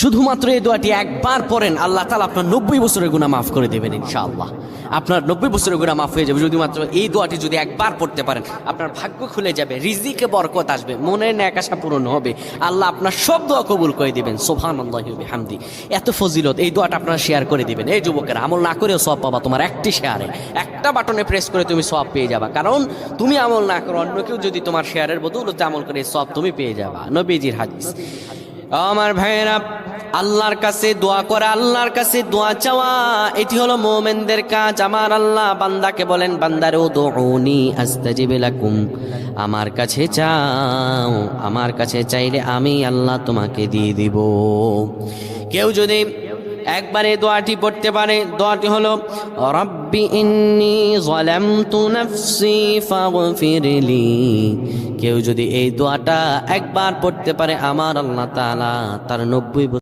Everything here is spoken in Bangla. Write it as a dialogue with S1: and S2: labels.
S1: শুধুমাত্র এই দোয়াটি একবার পড়েন, আল্লাহ তাআলা আপনার 90 বছরের গুনাহ মাফ করে দেবেন ইনশাআল্লাহ। আপনার 90 বছরের গুনাহ মাফ হয়ে যাবে শুধুমাত্র এই দোয়াটি যদি একবার পড়তে পারেন। আপনার ভাগ্য খুলে যাবে, রিজিকে বরকত আসবে, মনের ন্যাক আশা পূরণ হবে, আল্লাহ আপনার সব দোয়া কবুল করে দিবেন। সুবহানাল্লাহি ওয়া বিহামদি। এত ফজিলত, এই দোয়াটা আপনারা শেয়ার করে দিবেন। এই যুবকেরা, আমল না করেও সওয়াব পাবা। তোমার একটি শেয়ারে, একটা বাটনে প্রেস করে তুমি সওয়াব পেয়ে যাবা। কারণ তুমি আমল না করো, অন্য কেউ যদি তোমার শেয়ারের বদৌলতে আমল করে, সওয়াব তুমি পেয়ে যাবা। নবীজির হাদিস। আমার ভাইয়েরা, আল্লাহর কাছে দোয়া করা, আল্লাহর কাছে দোয়া চাওয়া, এটি হলো মুমিনদের কাজ। আমার আল্লাহ বান্দাকে বলেন, বান্দারে উদউনি আস্তাজিব লাকুম, আমার কাছে চাও, আমার কাছে চাইলে আমি আল্লাহ তোমাকে দিয়ে দিব। কেউ যদি একবারে দোয়াটি পড়তে পারে, দোয়াটি হলো রব্বি ইন্নী যালামতু নাফসি ফাগফিরলি। কেউ যদি এই দোয়াটা একবার পড়তে পারে, আমার আল্লাহ তাআলা তার 90